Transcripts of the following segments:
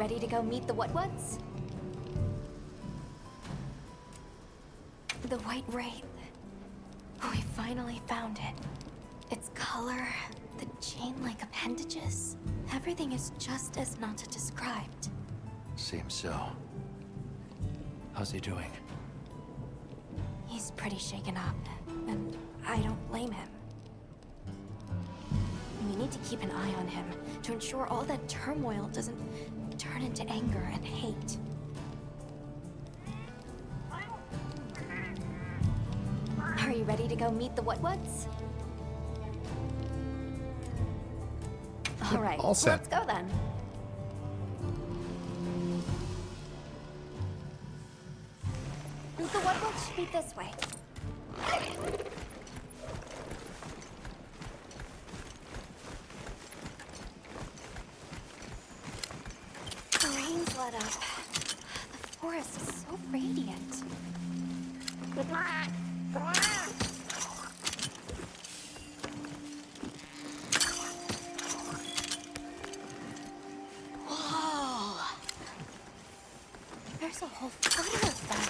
ready to go meet the what-whats? The White Wraith. We finally found it. Its color, the chain-like appendages. Everything is just as Nata described. Seems so. How's he doing? He's pretty shaken up, and I don't blame him. We need to keep an eye on him to ensure all that turmoil doesn't turn into anger and hate. Are you ready to go meet the what-whats? All right, All set. let's go then. The what-whats should be this way. The rain's let up. The forest is so radiant. Whoa! There's a whole flight of them.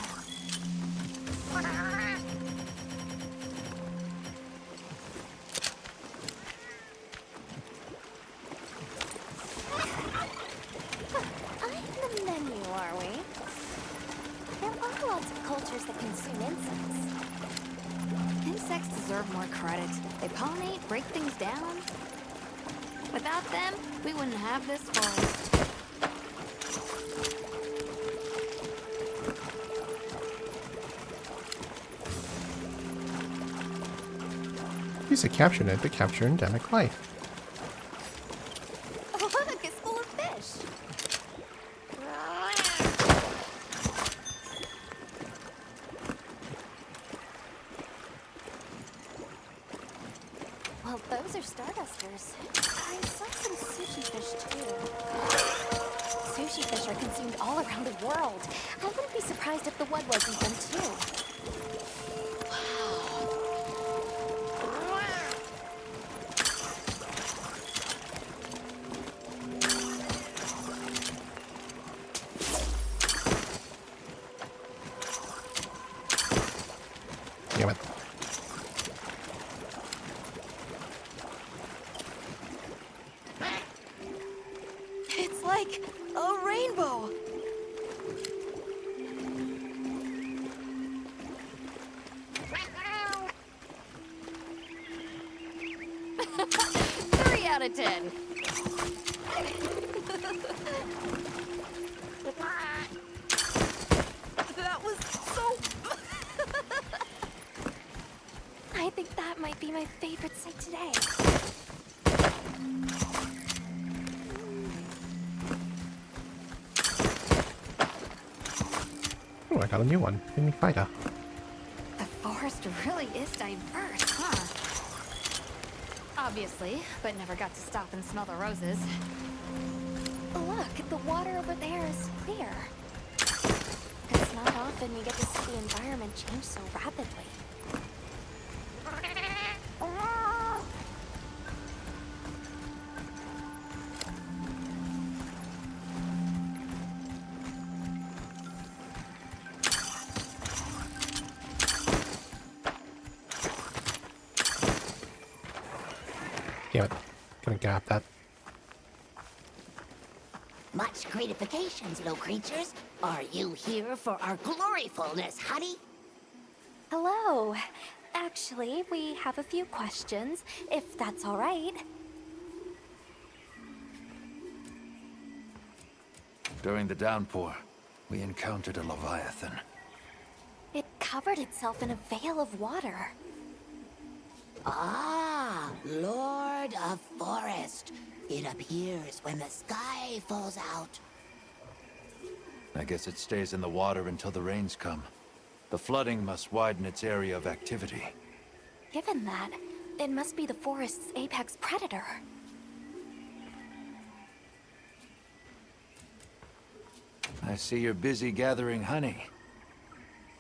I'm the menu, are we? There are lots of cultures that consume insects. Insects deserve more credit. They pollinate, break things down. Without them, we wouldn't have this forest. Use a capture net to capture endemic life. Look, it's full of fish. Well, those are stardusters. I saw some sushi fish too. Sushi fish are consumed all around the world. I wouldn't be surprised if the what-whats eat them too. Damn it. It's like a rainbow. Three out of 10. That was so... I think that might be my favorite sight today. Oh, I got a new one. Mini fighter. The forest really is diverse, huh? Obviously, but never got to stop and smell the roses. Look, the water over there is clear. It's not often you get to see the environment change so rapidly. Damn it. Couldn't grab that. Much gratifications, little creatures. Are you here for our gloryfulness, honey? Hello. Actually, we have a few questions, if that's all right. During the downpour, we encountered a leviathan. It covered itself in a veil of water. Ah, Lord of Forest. It appears when the sky falls out. I guess it stays in the water until the rains come. The flooding must widen its area of activity. Given that, it must be the forest's apex predator. I see you're busy gathering honey.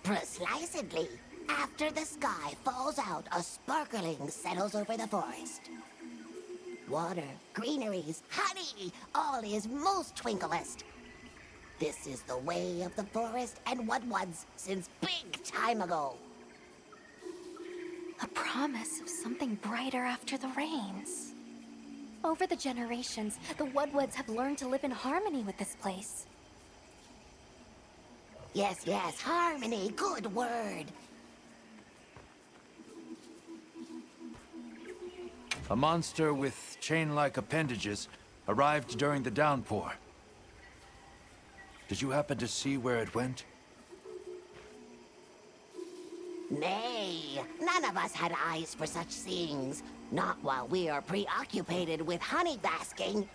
Precisely. After the sky falls out, a sparkling settles over the forest. Water, greeneries, honey, all is most twinklest. This is the way of the forest and what was since big time ago. A promise of something brighter after the rains. Over the generations, the Woodwoods have learned to live in harmony with this place. Yes, yes, harmony, good word. A monster with chain-like appendages arrived during the downpour. Did you happen to see where it went? Nay, none of us had eyes for such things. Not while we are preoccupied with honey basking.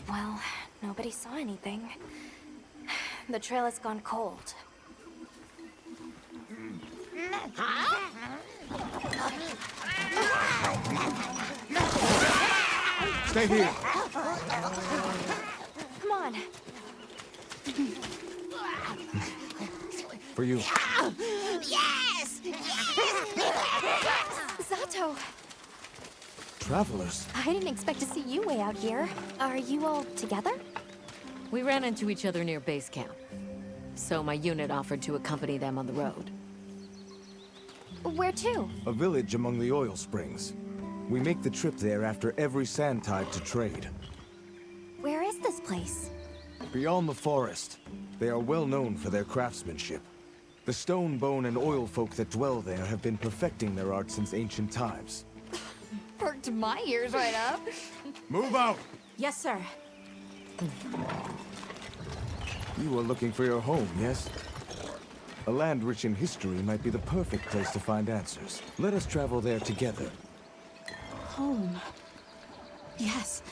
Well, nobody saw anything. The trail has gone cold. Stay here. Come on. For you. Yes! Zato! Travelers. I didn't expect to see you way out here. Are you all together? We ran into each other near base camp. So my unit offered to accompany them on the road. Where to? A village among the oil springs. We make the trip there after every sand tide to trade. Where is this place? Beyond the forest, they are well known for their craftsmanship. The stone, bone, and oil folk that dwell there have been perfecting their art since ancient times. Perked my ears right up. Move out! Yes, sir. You are looking for your home, yes? A land rich in history might be the perfect place to find answers. Let us travel there together. Home. Yes.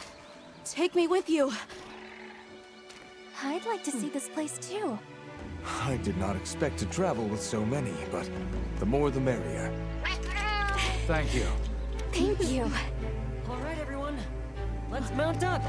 Take me with you. I'd like to see this place too. I did not expect to travel with so many, but the more the merrier. Thank you. Thank you. All right, everyone. Let's mount up.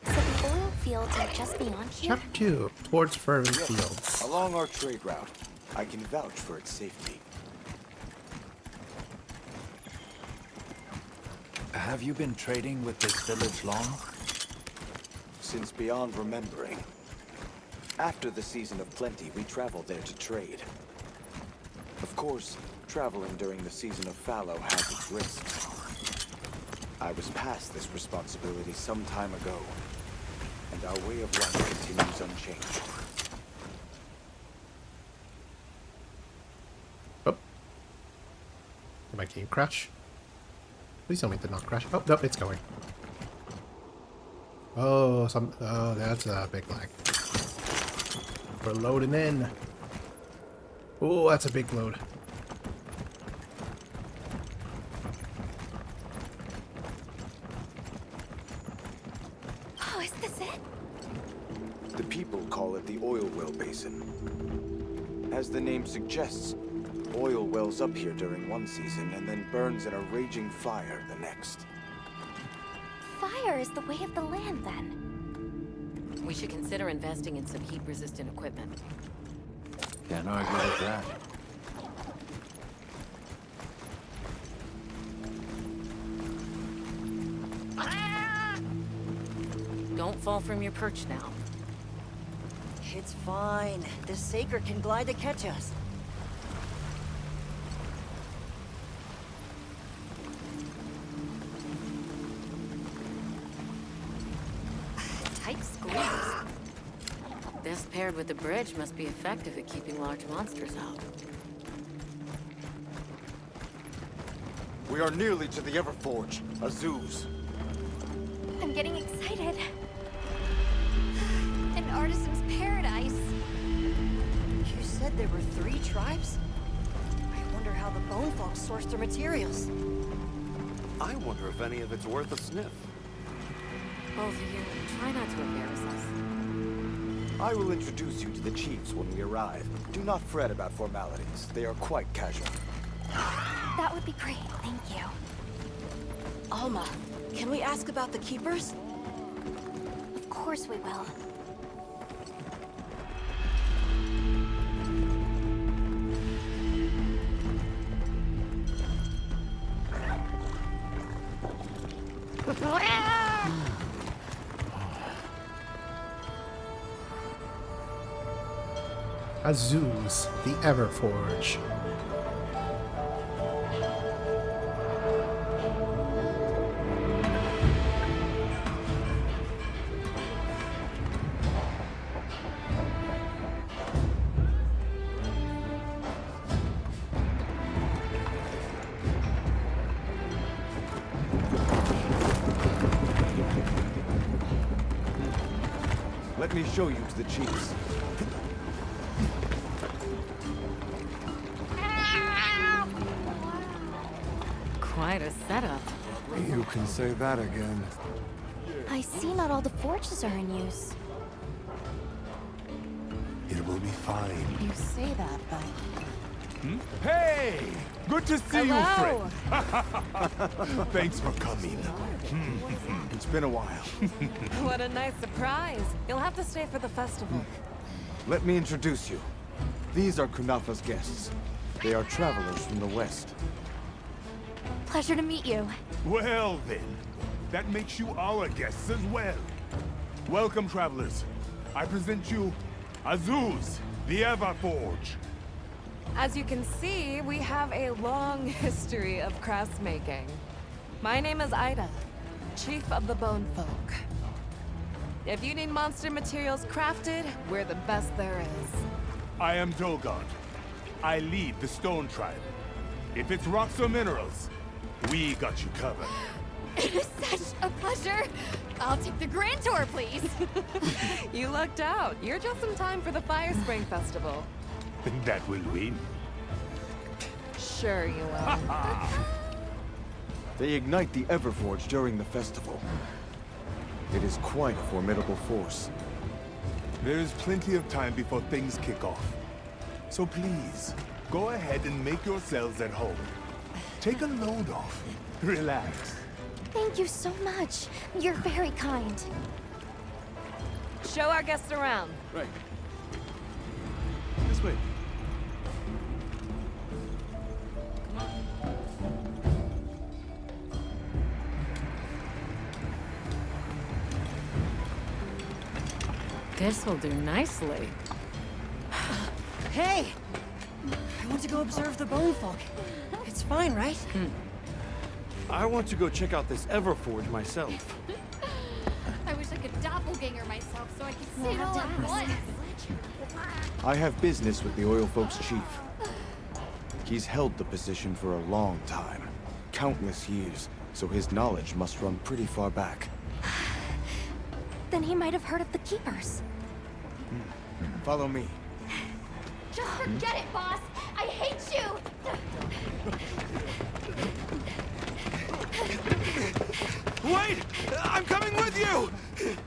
So the oil fields are just beyond here? Chapter 2. Towards Fervent Fields. Along our trade route, I can vouch for its safety. Have you been trading with this village long? Since beyond remembering. After the season of plenty, we traveled there to trade. Of course, traveling during the season of fallow has its risks. I was past this responsibility some time ago, and our way of life continues unchanged. Oh. Did my game crash? Please tell me it did not crash. Oh, nope, it's going. Oh, that's a big lag. We're loading in. Oh, that's a big load. Oh, is this it? The people call it the oil well basin. As the name suggests, oil wells up here during one season and then burns in a raging fire the next. Fire is the way of the land, then. We should consider investing in some heat-resistant equipment. Can't argue with that. Don't fall from your perch now. It's fine. The Saker can glide to catch us. Tight squeeze. This paired with the bridge must be effective at keeping large monsters out. We are nearly to the Everforge, Azuz. I'm getting excited. An artisan's paradise. You said there were 3 tribes? I wonder how the bone folks source their materials. I wonder if any of it's worth a sniff. Both of you, try not to embarrass us. I will introduce you to the chiefs when we arrive. Do not fret about formalities. They are quite casual. That would be great, thank you. Alma, can we ask about the keepers? Of course we will. Azuz, the Everforge. Let me show you to the chiefs. Quite a setup. You can say that again. I see not all the forges are in use. It will be fine. You say that, but... Hey! Good to see you, Hello. friend. Thanks for coming. It's been a while. What a nice surprise. You'll have to stay for the festival. Let me introduce you. These are Kunafa's guests. They are travelers from the west. Pleasure to meet you. Well then, that makes you our guests as well. Welcome, travelers. I present you Azuz, the Everforge. As you can see, we have a long history of craftsmaking. My name is Ida, Chief of the Bone Folk. If you need monster materials crafted, we're the best there is. I am Dolgard. I lead the Stone Tribe. If it's rocks or minerals, we got you covered. It is such a pleasure. I'll take the grand tour, please. You lucked out. You're just in time for the Fire Spring Festival. That will win. Sure you will. They ignite the Everforge during the festival. It is quite a formidable force. There is plenty of time before things kick off. So please, go ahead and make yourselves at home. Take a load off. Relax. Thank you so much. You're very kind. Show our guests around. Right. This way. This will do nicely. Hey! I want to go observe the bone folk. It's fine, right? I want to go check out this Everforge myself. I wish I could doppelganger myself so I could see We'll it have all to at ask. once. I have business with the Oil Folk's chief. He's held the position for a long time. Countless years, so his knowledge must run pretty far back. Then he might have heard of the Keepers. Follow me. Just forget it, boss. I hate you. Wait! I'm coming with you!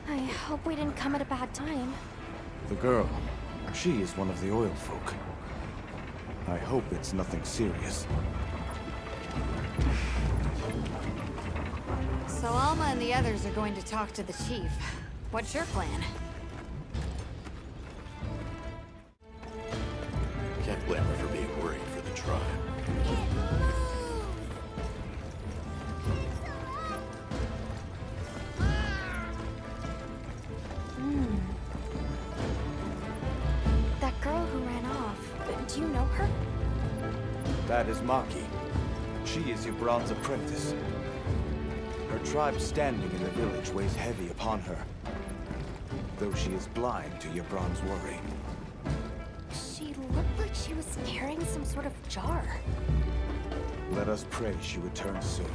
I hope we didn't come at a bad time. The girl, she is one of the Oil Folk. I hope it's nothing serious. So Alma and the others are going to talk to the chief. What's your plan? Can't blame her for being worried for the tribe. That girl who ran off, do you know her? That is Maki. She is Yubran's apprentice. Her tribe's standing in the village weighs heavy upon her. Though she is blind to Yubran's worry. She looked like she was carrying some sort of jar. Let us pray she returns soon.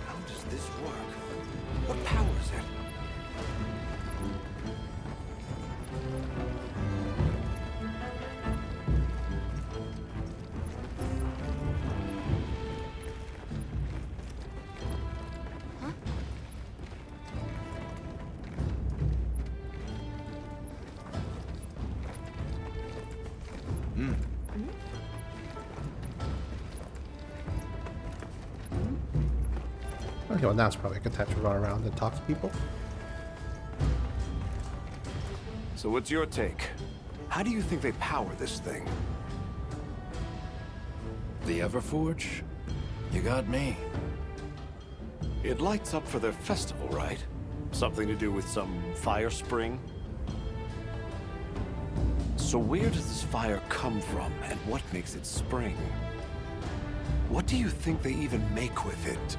How does this work? What powers it? Well, now it's probably a good time to run around and talk to people. So what's your take? How do you think they power this thing? The Everforge? You got me. It lights up for their festival, right? Something to do with some fire spring? So where does this fire come from, and what makes it spring? What do you think they even make with it?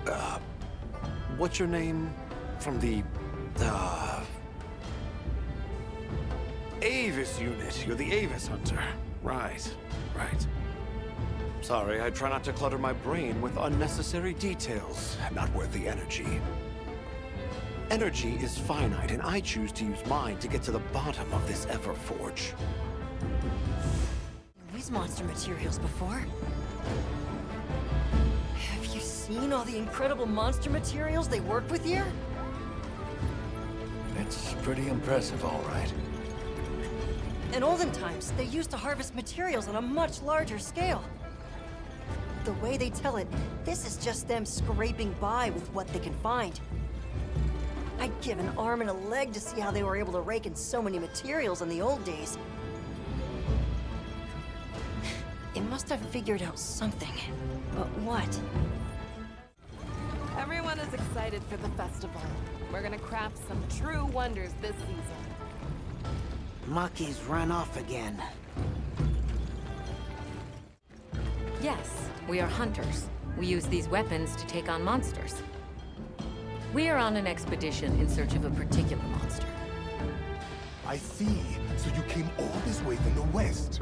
What's your name? From the, Avis unit. You're the Avis hunter. Right, right. Sorry, I try not to clutter my brain with unnecessary details. Not worth the energy. Energy is finite, and I choose to use mine to get to the bottom of this Everforge. These monster materials before? Have you seen all the incredible monster materials they work with here? It's pretty impressive, all right. In olden times, they used to harvest materials on a much larger scale. The way they tell it, this is just them scraping by with what they can find. I'd give an arm and a leg to see how they were able to rake in so many materials in the old days. They must have figured out something. But what? Everyone is excited for the festival. We're gonna craft some true wonders this season. Mucky's run off again. Yes, we are hunters. We use these weapons to take on monsters. We are on an expedition in search of a particular monster. I see. So you came all this way from the west.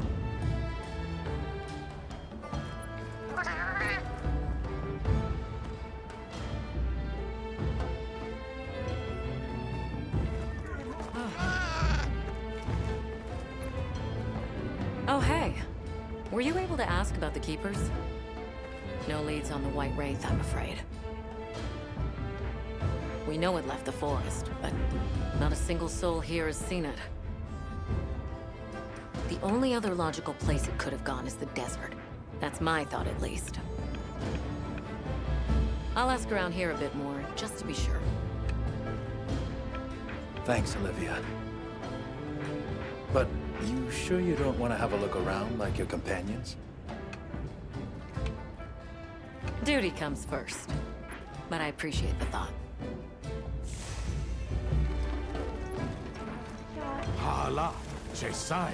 Oh, hey. Were you able to ask about the Keepers? No leads on the White Wraith, I'm afraid. We know it left the forest, but not a single soul here has seen it. The only other logical place it could have gone is the desert. That's my thought, at least. I'll ask around here a bit more, just to be sure. Thanks, Olivia. But you sure you don't want to have a look around like your companions? Duty comes first, but I appreciate the thought. Hala, Chesai.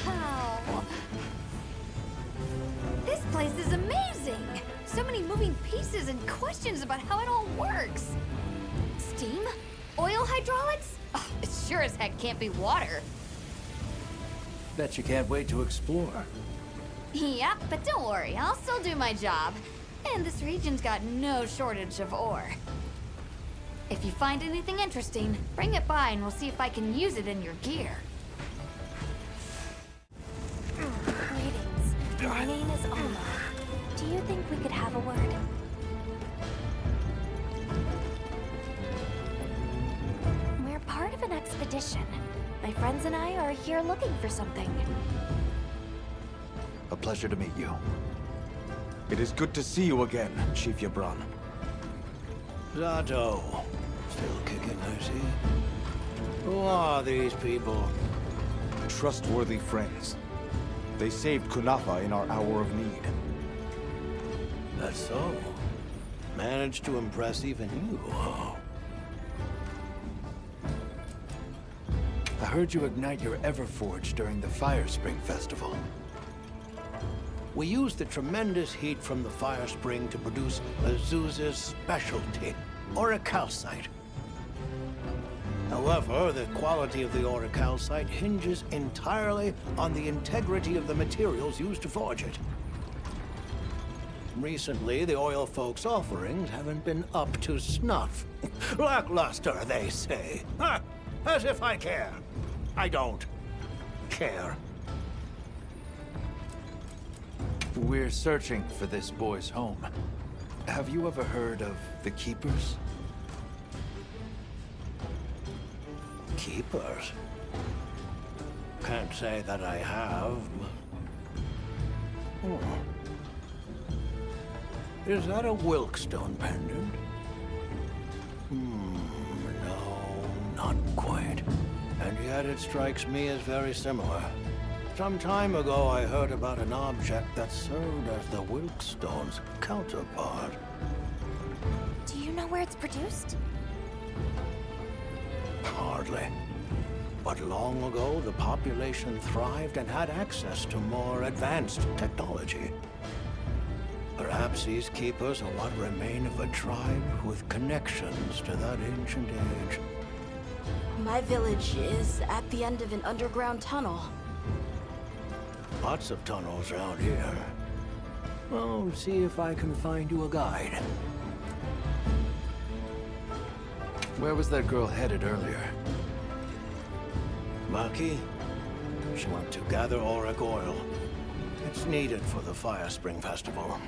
Wow. This place is amazing! So many moving pieces and questions about how it all works. Steam? Oil hydraulics? Oh, it sure as heck can't be water. Bet you can't wait to explore. Yep, but don't worry, I'll still do my job. And this region's got no shortage of ore. If you find anything interesting, bring it by and we'll see if I can use it in your gear. Greetings. My name is Alma. Do you think we could have a word? We're part of an expedition. My friends and I are here looking for something. A pleasure to meet you. It is good to see you again, Chief Yabron. Zato. Still kicking, I see. Who are these people? Trustworthy friends. They saved Kunafa in our hour of need. That's so. Managed to impress even you. I heard you ignite your Everforge during the Fire Spring Festival. We used the tremendous heat from the fire spring to produce Azuz's specialty, orichalcite. However, the quality of the orichalcite hinges entirely on the integrity of the materials used to forge it. Recently, the oil folks' offerings haven't been up to snuff. Lackluster, they say. Ha! As if I care. I don't care. We're searching for this boy's home. Have you ever heard of the Keepers? Keepers? Can't say that I have. Is that a Wilkstone pendant? No, not quite. And yet it strikes me as very similar. Some time ago I heard about an object that served as the Wilkstone's counterpart. Do you know where it's produced? Hardly. But long ago, the population thrived and had access to more advanced technology. Perhaps these keepers are what remain of a tribe with connections to that ancient age. My village is at the end of an underground tunnel. Lots of tunnels around here. I'll see if I can find you a guide. Where was that girl headed earlier? Maki? She went to gather auric oil. It's needed for the Fire Spring Festival.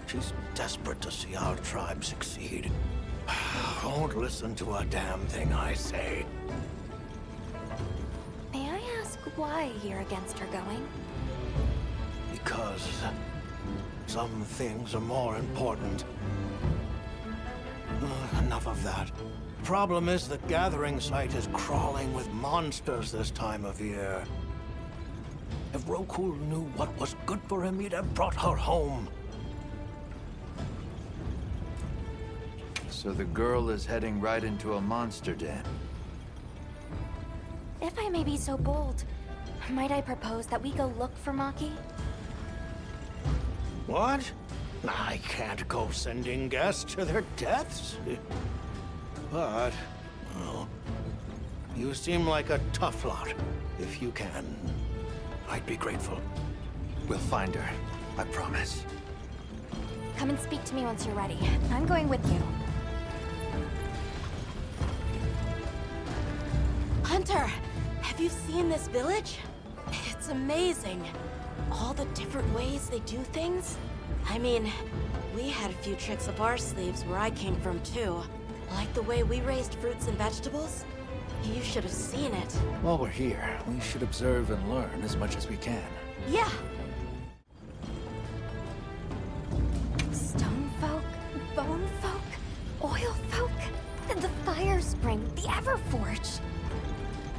She's desperate to see our tribe succeed. Won't listen to a damn thing I say. May I ask why you're against her going? Because some things are more important. Enough of that. Problem is the gathering site is crawling with monsters this time of year. If Roku knew what was good for him, he'd have brought her home. So the girl is heading right into a monster den. If I may be so bold, might I propose that we go look for Maki? What? I can't go sending guests to their deaths. But, well, you seem like a tough lot. If you can, I'd be grateful. We'll find her, I promise. Come and speak to me once you're ready. I'm going with you. Hunter, have you seen this village? It's amazing. All the different ways they do things. I mean, we had a few tricks up our sleeves where I came from too. Like the way we raised fruits and vegetables. You should have seen it. While we're here, we should observe and learn as much as we can. Yeah. Stone folk, bone folk, oil folk, and the Fire Spring, the Everforge.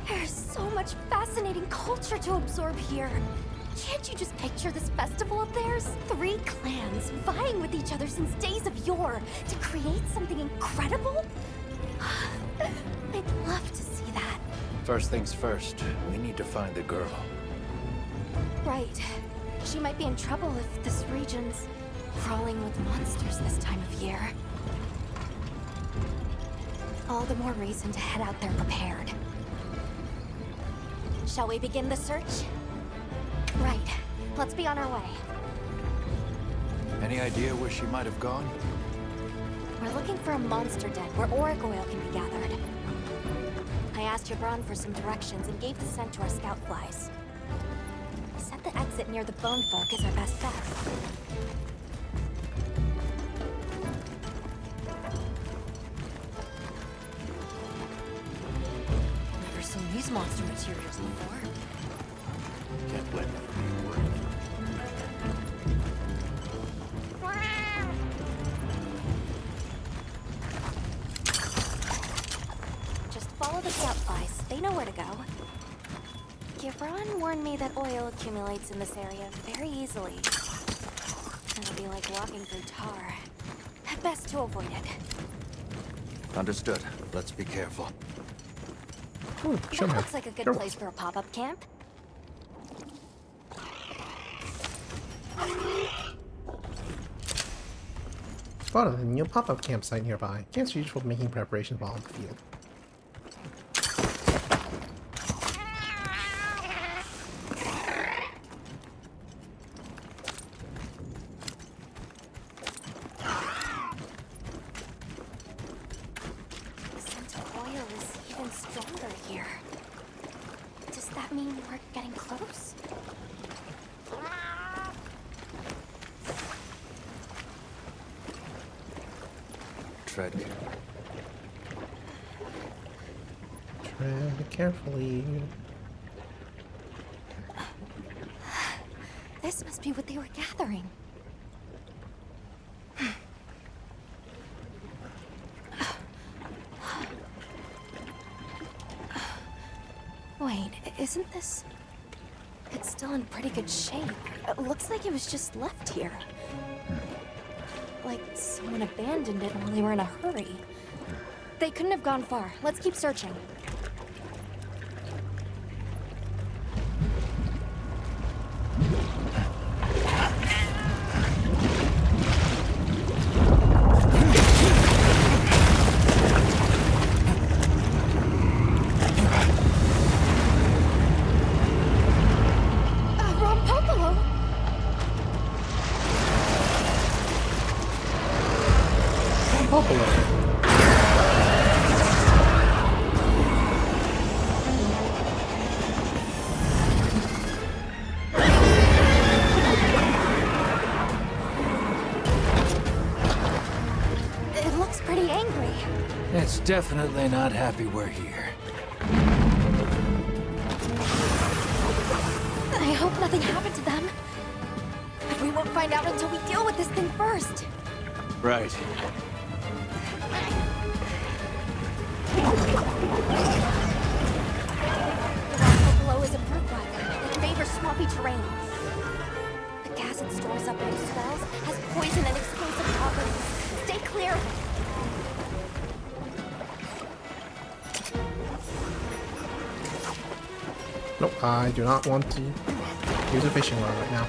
There's so much fascinating culture to absorb here. Can't you just picture this festival of theirs? 3 clans vying with each other since days of yore to create something incredible? I'd love to see that. First things first, we need to find the girl. Right. She might be in trouble if this region's crawling with monsters this time of year. All the more reason to head out there prepared. Shall we begin the search? Right. Let's be on our way. Any idea where she might have gone? We're looking for a monster den where auric oil can be gathered. I asked Jabron for some directions and gave the scent to our scout flies. He said the exit near the bone folk is our best bet. Never seen these monster materials before. Can't blame them for being worried. Just follow the scout flies. They know where to go. Gibran warned me that oil accumulates in this area very easily. It'll be like walking through tar. Best to avoid it. Understood. Let's be careful. Ooh, show That me. looks like a good Sure. place for a pop-up camp. Spotted a new pop-up campsite nearby. Chance used for making preparations while in the field. The scent of oil is even stronger here. Does that mean we're getting close? Tread. Tread carefully. This must be what they were gathering. Isn't this... It's still in pretty good shape. It looks like it was just left here. Like someone abandoned it while they were in a hurry. They couldn't have gone far. Let's keep searching. It looks pretty angry. It's definitely not happy we're here. I hope nothing happened to them. But we won't find out until we deal with this thing first. Right. The rock below is a fruit bug that favors swampy terrain. The gas it stores up in its swells has poison and explosive properties. Stay clear. Nope, I do not want to use a fishing rod right now.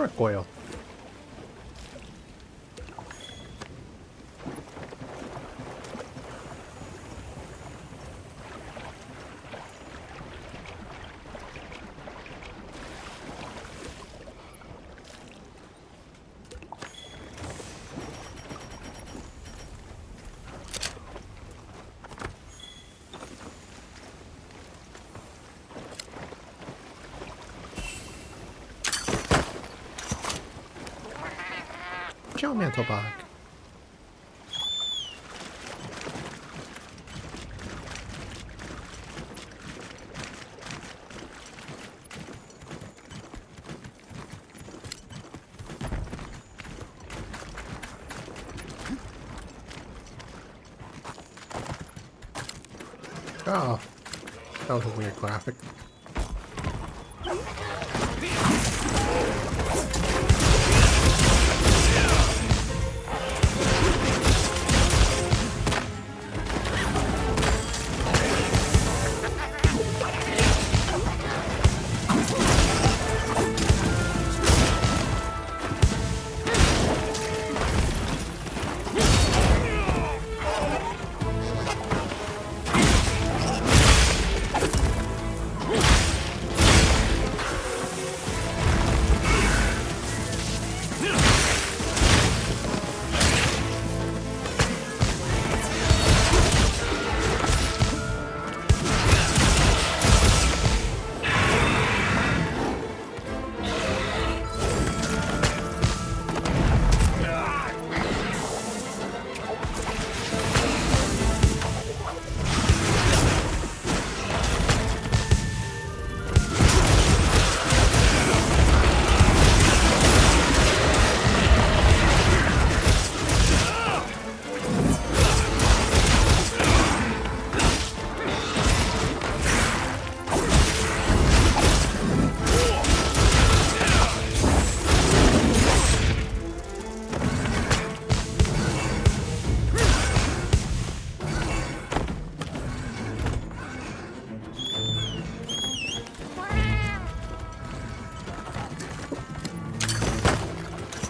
Or a coil. Ciao, mantle bug. Oh, that was a weird graphic.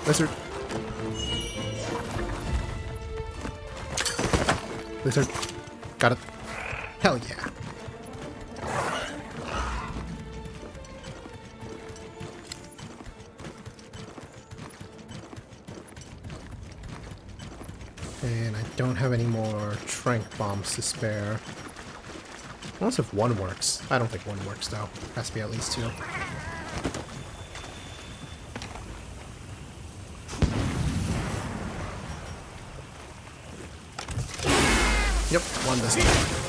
Lizard. Lizard. Got it. Hell yeah. And I don't have any more trank bombs to spare. Unless if one works. I don't think one works though. Has to be at least two. Yep, one doesn't work.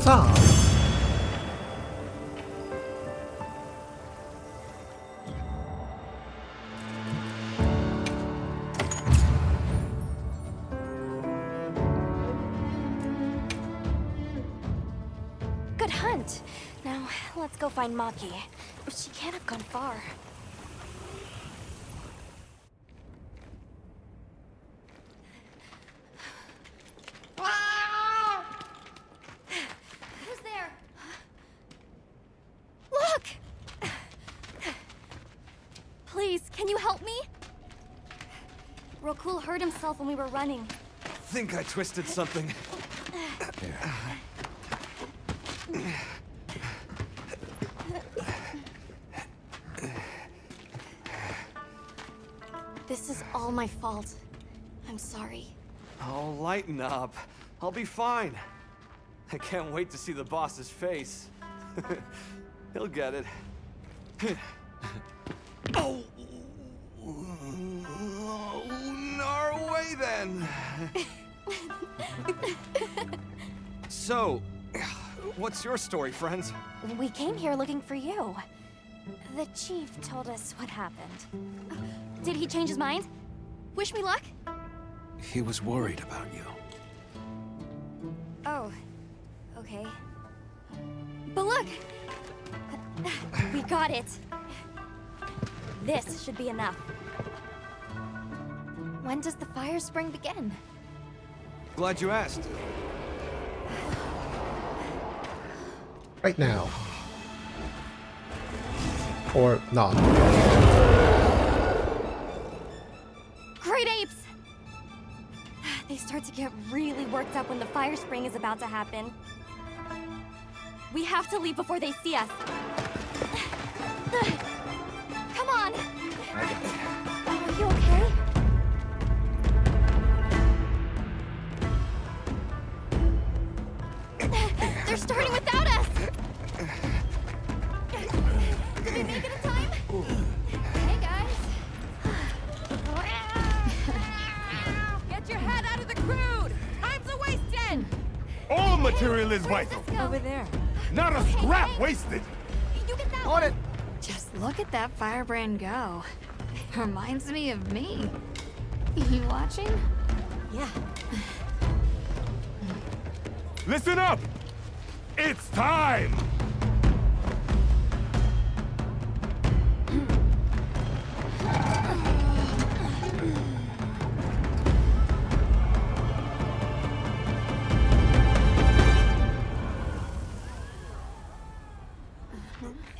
Huzzah! Good hunt. Now, let's go find Maki. She can't have gone far. Who's there? Look! Please, can you help me? Rokul hurt himself when we were running. Think I twisted something. This is all my fault. I'm sorry. Oh, lighten up. I'll be fine. I can't wait to see the boss's face. He'll get it. Oh! Our way then! So, what's your story, friends? We came here looking for you. The chief told us what happened. Did he change his mind? Wish me luck? He was worried about you. Oh, okay. But look! We got it! This should be enough. When does the fire spring begin? Glad you asked. Right now. Or not. Great apes! They start to get really worked up when the fire spring is about to happen. We have to leave before they see us. Come on! I got it. Are you okay? They're starting without us! Did we make it in time? Hey, guys. Get your head out of the crude! Time's a wasting! All material is vital. Over there. Not a scrap wasted. You get that On one. it! Just look at that firebrand go. Reminds me of me. You watching? Yeah. Listen up! It's time!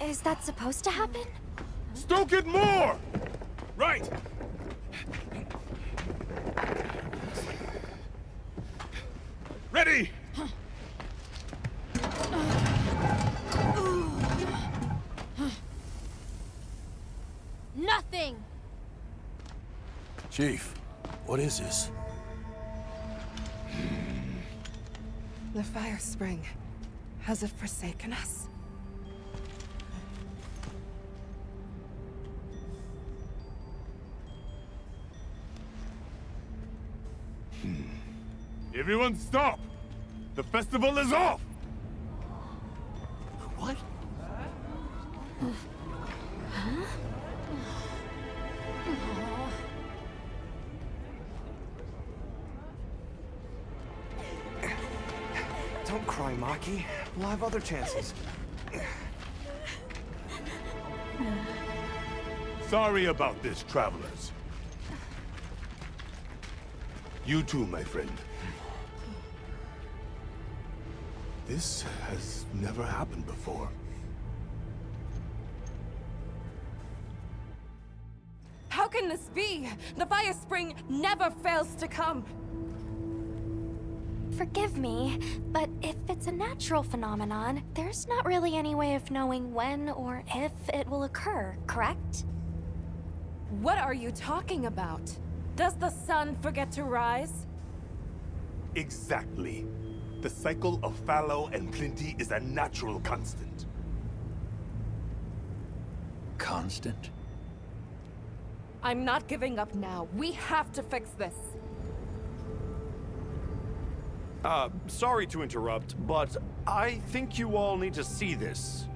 Is that supposed to happen? Stoke it more! Right! Ready! Nothing! Chief, what is this? The fire spring. Has it forsaken us? Everyone stop! The festival is off! What? Don't cry, Maki. We'll have other chances. Sorry about this, travelers. You too, my friend. This has never happened before. How can this be? The fire spring never fails to come. Forgive me, but if it's a natural phenomenon, there's not really any way of knowing when or if it will occur, correct? What are you talking about? Does the sun forget to rise? Exactly. The cycle of fallow and plenty is a natural constant. Constant? I'm not giving up now. We have to fix this. Sorry to interrupt, but I think you all need to see this.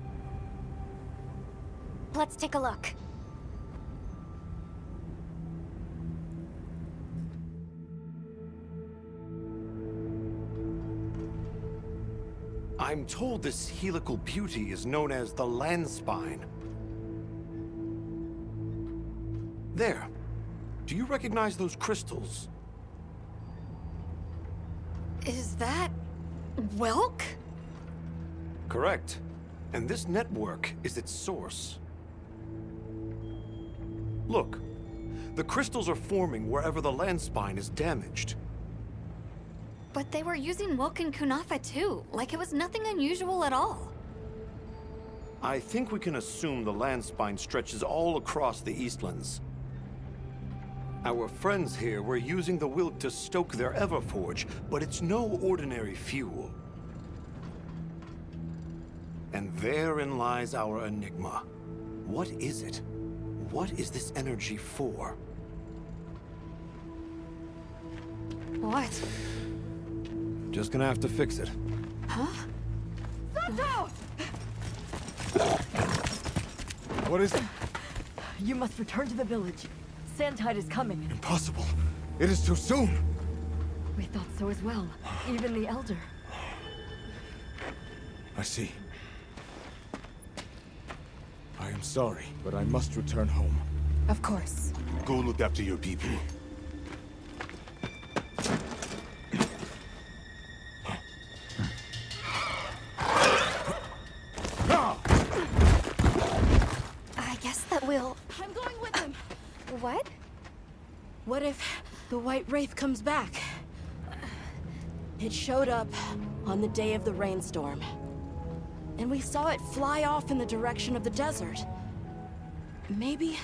Let's take a look. I'm told this helical beauty is known as the land spine. There. Do you recognize those crystals? Is that... Welk? Correct. And this network is its source. Look. The crystals are forming wherever the land spine is damaged. But they were using Woken Kunafa too, like it was nothing unusual at all. I think we can assume the land spine stretches all across the Eastlands. Our friends here were using the wilt to stoke their Everforge, but it's no ordinary fuel. And therein lies our enigma. What is it? What is this energy for? What? Just gonna have to fix it. Huh? Santo! What is it? You must return to the village. Sandtide is coming. Impossible. It is too soon. We thought so as well. Even the Elder. I see. I am sorry, but I must return home. Of course. Go look after your people. I guess that we'll... I'm going with him. What? What if the White Wraith comes back? It showed up on the day of the rainstorm. And we saw it fly off in the direction of the desert. Maybe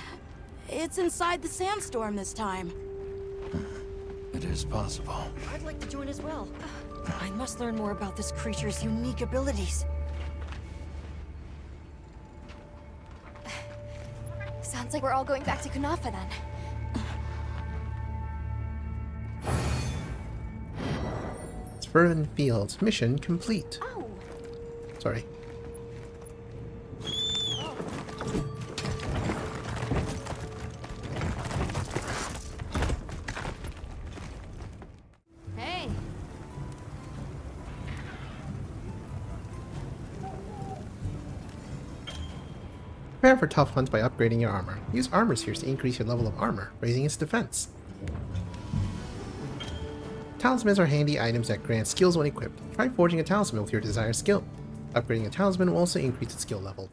it's inside the sandstorm this time. It is possible. I'd like to join as well. I must learn more about this creature's unique abilities. Sounds like we're all going back to Kunafa then. Fervent Fields. Mission complete. Oh. Sorry. Hey. Prepare for tough hunts by upgrading your armor. Use armor spheres to increase your level of armor, raising its defense. Talismans are handy items that grant skills when equipped. Try forging a talisman with your desired skill. Upgrading a talisman will also increase its skill level.